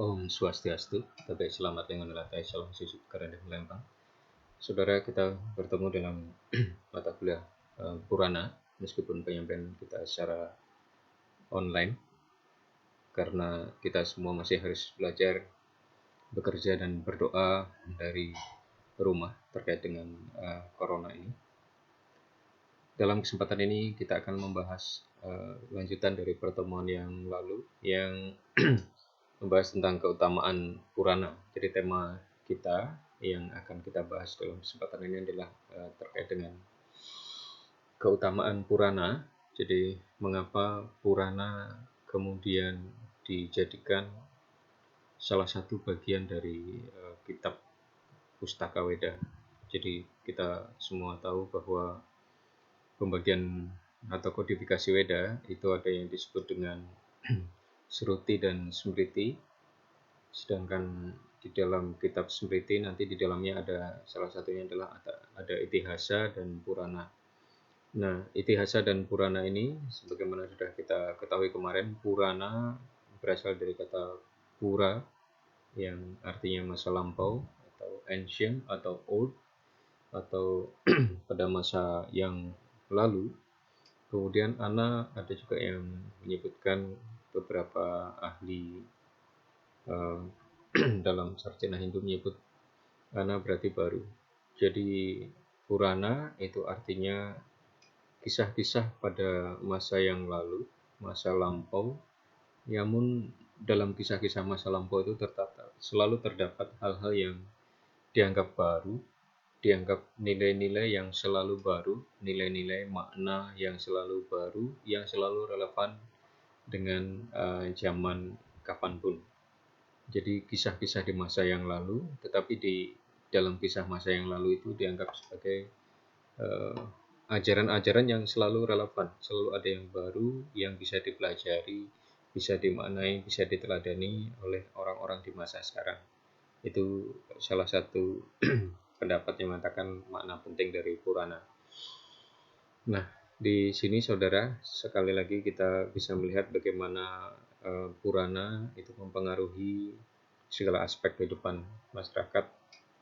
Om Swastiastu, Tabik Selamat Dengan Latai Salam Sisuk Karade Melempang. Saudara, kita bertemu dalam mata kuliah Purana, meskipun penyampaian kita secara online, karena kita semua masih harus belajar, bekerja dan berdoa dari rumah terkait dengan Corona ini. Dalam kesempatan ini kita akan membahas lanjutan dari pertemuan yang lalu yang membahas tentang keutamaan Purana. Jadi tema kita yang akan kita bahas dalam kesempatan ini adalah terkait dengan keutamaan Purana. Jadi mengapa Purana kemudian dijadikan salah satu bagian dari kitab Pustaka Weda. Jadi kita semua tahu bahwa pembagian atau kodifikasi Weda itu ada yang disebut dengan Sruti dan Smriti, sedangkan di dalam kitab Smriti nanti di dalamnya ada salah satunya adalah ada Itihasa dan Purana. Nah, Itihasa dan Purana ini sebagaimana sudah kita ketahui kemarin, Purana berasal dari kata Pura yang artinya masa lampau atau ancient atau old atau pada masa yang lalu. Kemudian Ana ada juga yang menyebutkan beberapa ahli dalam sarjana Hindu menyebut Ana berarti baru. Jadi Purana itu artinya kisah-kisah pada masa yang lalu, masa lampau. Namun dalam kisah-kisah masa lampau itu selalu terdapat hal-hal yang dianggap baru, dianggap nilai-nilai yang selalu baru, nilai-nilai makna yang selalu baru, yang selalu relevan dengan zaman kapanpun. Jadi kisah-kisah di masa yang lalu, tetapi di dalam kisah masa yang lalu itu dianggap sebagai ajaran-ajaran yang selalu relevan, selalu ada yang baru yang bisa dipelajari, bisa dimaknai, bisa diteladani oleh orang-orang di masa sekarang. Itu salah satu pendapat yang mengatakan makna penting dari Purana. Nah, di sini saudara, sekali lagi kita bisa melihat bagaimana Purana itu mempengaruhi segala aspek kehidupan masyarakat,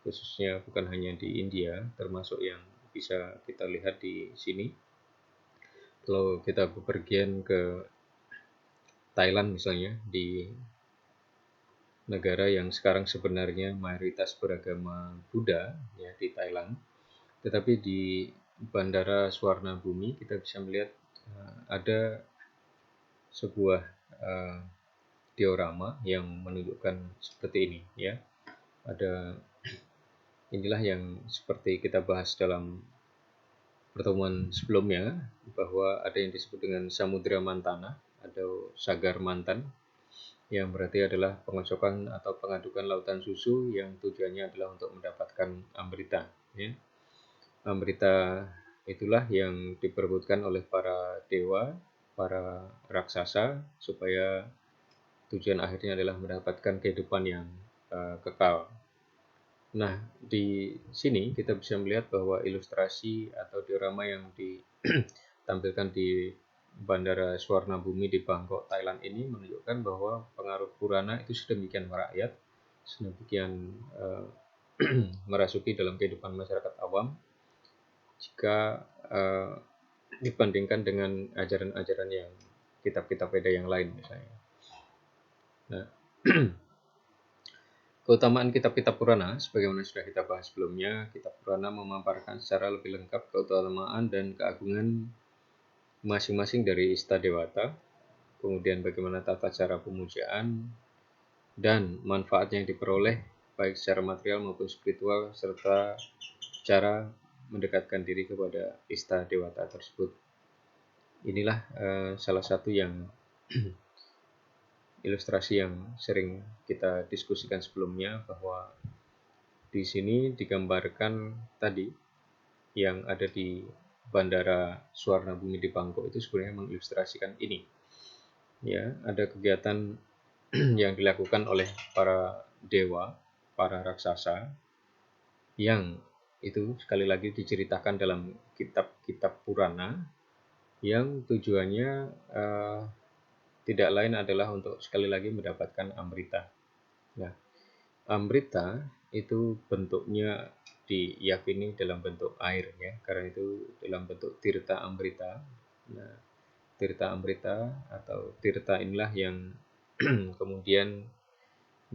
khususnya bukan hanya di India, termasuk yang bisa kita lihat di sini. Kalau kita bepergian ke Thailand misalnya, di negara yang sekarang sebenarnya mayoritas beragama Buddha ya di Thailand, tetapi di Bandara Suwarna Bhumi kita bisa melihat ada sebuah diorama yang menunjukkan seperti ini ya. Inilah yang seperti kita bahas dalam pertemuan sebelumnya, bahwa ada yang disebut dengan Samudra Mantana atau Sagar Mantan, yang berarti adalah pengocokan atau pengadukan lautan susu yang tujuannya adalah untuk mendapatkan amrita ya. Amrita itulah yang diperebutkan oleh para dewa, para raksasa, supaya tujuan akhirnya adalah mendapatkan kehidupan yang kekal. Nah, di sini kita bisa melihat bahwa ilustrasi atau diorama yang ditampilkan di Bandara Suwarna Bhumi di Bangkok, Thailand ini menunjukkan bahwa pengaruh Purana itu sedemikian merakyat, sedemikian merasuki dalam kehidupan masyarakat awam jika dibandingkan dengan ajaran-ajaran yang kitab-kitab Weda yang lain misalnya. Nah, keutamaan kitab-kitab Purana, sebagaimana sudah kita bahas sebelumnya, kitab Purana memaparkan secara lebih lengkap keutamaan dan keagungan masing-masing dari Istadewata, kemudian bagaimana tata cara pemujaan, dan manfaat yang diperoleh baik secara material maupun spiritual, serta cara mendekatkan diri kepada Istadewata tersebut. Inilah salah satu yang ilustrasi yang sering kita diskusikan sebelumnya, bahwa di sini digambarkan tadi yang ada di Bandara Suwarna Bhumi di Bangkok itu sebenarnya mengilustrasikan ini. Ya, ada kegiatan yang dilakukan oleh para dewa, para raksasa, yang itu sekali lagi diceritakan dalam kitab-kitab Purana, yang tujuannya tidak lain adalah untuk sekali lagi mendapatkan amrita. Nah, Amrita itu bentuknya diyakini dalam bentuk air ya, karena itu dalam bentuk tirta amrita. Nah, tirta amrita atau tirta inilah yang kemudian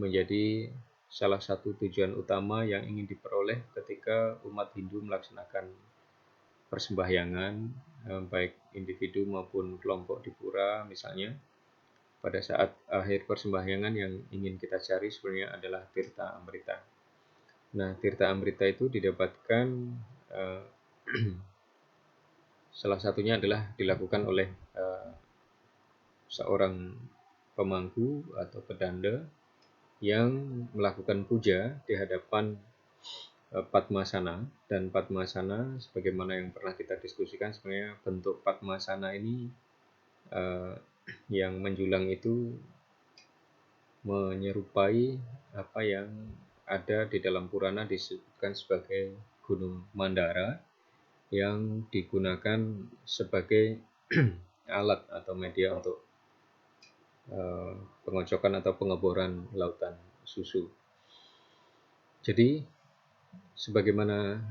menjadi salah satu tujuan utama yang ingin diperoleh ketika umat Hindu melaksanakan persembahyangan, baik individu maupun kelompok di pura misalnya. Pada saat akhir persembahyangan yang ingin kita cari sebenarnya adalah tirta amrita. Nah, tirta amrita itu didapatkan eh, salah satunya adalah dilakukan oleh seorang pemangku atau pedanda yang melakukan puja di hadapan Padmasana. Dan Padmasana sebagaimana yang pernah kita diskusikan, sebenarnya bentuk Padmasana ini yang menjulang itu menyerupai apa yang ada di dalam Purana disebutkan sebagai Gunung Mandara yang digunakan sebagai alat atau media untuk pengocokan atau pengeboran lautan susu. Jadi sebagaimana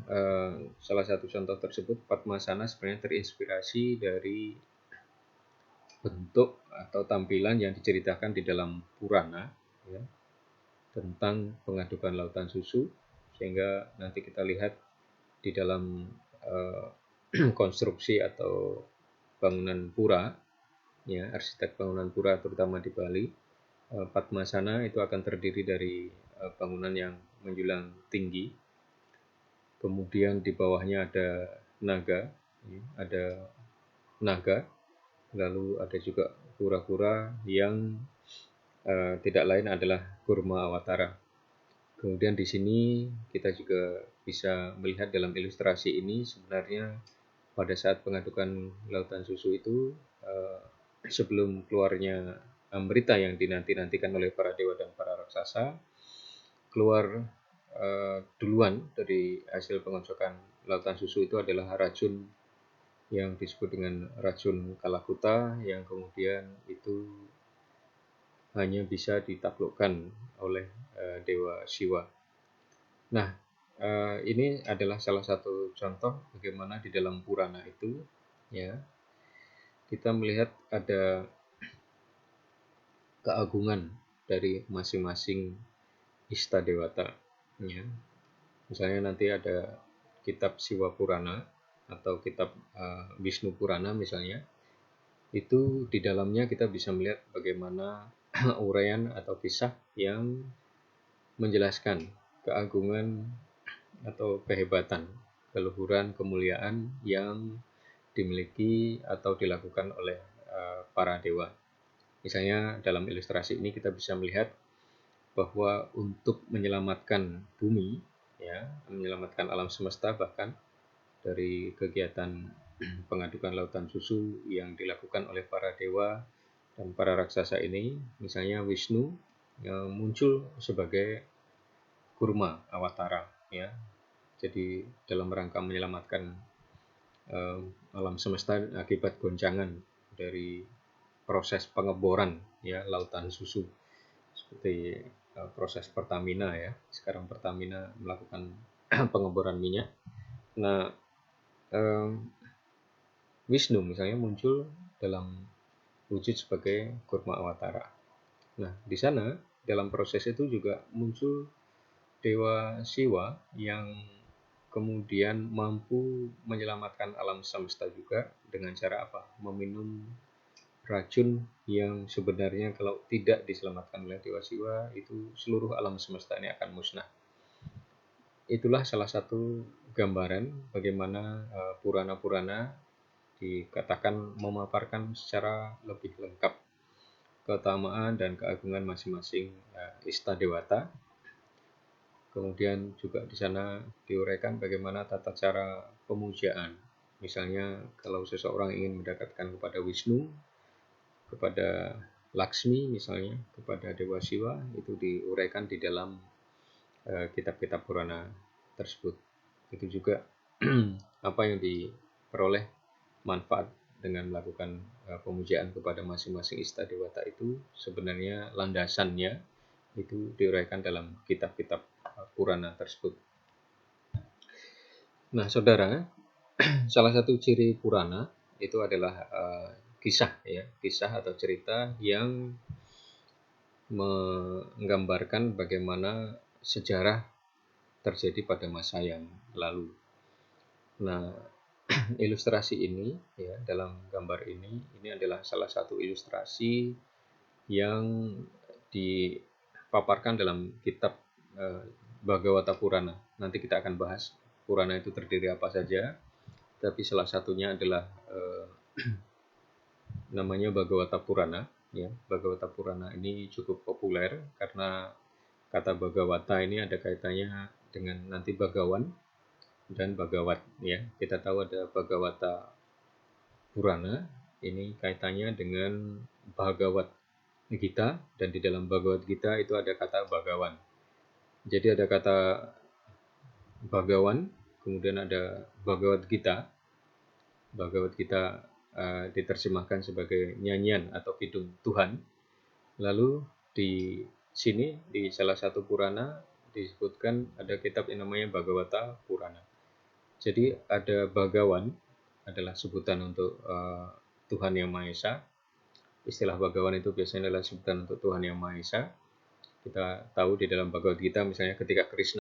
salah satu contoh tersebut, Padmasana sebenarnya terinspirasi dari bentuk atau tampilan yang diceritakan di dalam Purana ya, tentang pengadukan lautan susu, sehingga nanti kita lihat di dalam konstruksi atau bangunan pura ya, arsitek bangunan pura terutama di Bali, Padmasana itu akan terdiri dari bangunan yang menjulang tinggi, kemudian di bawahnya ada naga, ada naga, lalu ada juga kura-kura yang tidak lain adalah kurma awatara. Kemudian di sini kita juga bisa melihat dalam ilustrasi ini sebenarnya pada saat pengadukan lautan susu itu sebelum keluarnya Amrita yang dinanti-nantikan oleh para dewa dan para raksasa, keluar duluan dari hasil pengocokan lautan susu itu adalah racun yang disebut dengan racun Kalakuta, yang kemudian itu hanya bisa ditaklukkan oleh Dewa Siwa. Nah, ini adalah salah satu contoh bagaimana di dalam Purana itu ya, kita melihat ada keagungan dari masing-masing Istadewata ya. Misalnya nanti ada kitab Siwa Purana atau kitab Wisnu Purana misalnya, itu di dalamnya kita bisa melihat bagaimana uraian atau kisah yang menjelaskan keagungan atau kehebatan, keluhuran, kemuliaan yang dimiliki atau dilakukan oleh para dewa. Misalnya dalam ilustrasi ini kita bisa melihat bahwa untuk menyelamatkan bumi, ya, menyelamatkan alam semesta bahkan dari kegiatan pengadukan lautan susu yang dilakukan oleh para dewa dan para raksasa ini, misalnya Wisnu yang muncul sebagai kurma awatara, ya. Jadi dalam rangka menyelamatkan alam semesta akibat goncangan dari proses pengeboran ya lautan susu, seperti proses Pertamina ya. Sekarang Pertamina melakukan pengeboran minyak. Nah, Wisnu misalnya muncul dalam wujud sebagai kurma awatara. Nah, di sana dalam proses itu juga muncul Dewa Siwa yang kemudian mampu menyelamatkan alam semesta juga dengan cara apa? Meminum racun yang sebenarnya kalau tidak diselamatkan oleh Dewa Siwa, itu seluruh alam semesta ini akan musnah. Itulah salah satu gambaran bagaimana Purana-Purana dikatakan memaparkan secara lebih lengkap keutamaan dan keagungan masing-masing Istadewata. Kemudian juga di sana diuraikan bagaimana tata cara pemujaan. Misalnya kalau seseorang ingin mendekatkan kepada Wisnu, kepada Laksmi misalnya, kepada Dewa Siwa, itu diuraikan di dalam kitab-kitab Purana tersebut. Itu juga apa yang diperoleh manfaat dengan melakukan pemujaan kepada masing-masing Istadewata itu sebenarnya landasannya itu diuraikan dalam kitab-kitab Purana tersebut. Nah, saudara, salah satu ciri Purana itu adalah kisah, ya, kisah atau cerita yang menggambarkan bagaimana sejarah terjadi pada masa yang lalu. Nah, ilustrasi ini, ya, dalam gambar ini adalah salah satu ilustrasi yang dipaparkan dalam kitab Bhagavata Purana. Nanti kita akan bahas Purana itu terdiri apa saja, tapi salah satunya adalah namanya Bhagavata Purana. Ya, Bhagavata Purana ini cukup populer karena kata Bhagavata ini ada kaitannya dengan nanti Bhagawan dan Bhagavat. Ya, kita tahu ada Bhagavata Purana, ini kaitannya dengan Bhagavat Gita, dan di dalam Bhagavad Gita itu ada kata Bhagawan. Jadi ada kata Bhagawan, kemudian ada Bhagavad Gita. Bhagavad Gita diterjemahkan sebagai nyanyian atau kidung Tuhan. Lalu di sini di salah satu Purana disebutkan ada kitab yang namanya Bhagavata Purana. Jadi ada Bhagawan adalah sebutan untuk Tuhan Yang Maha Esa. Istilah Bhagawan itu biasanya adalah sebutan untuk Tuhan Yang Maha Esa. Kita tahu di dalam Bhagavad Gita misalnya ketika Krishna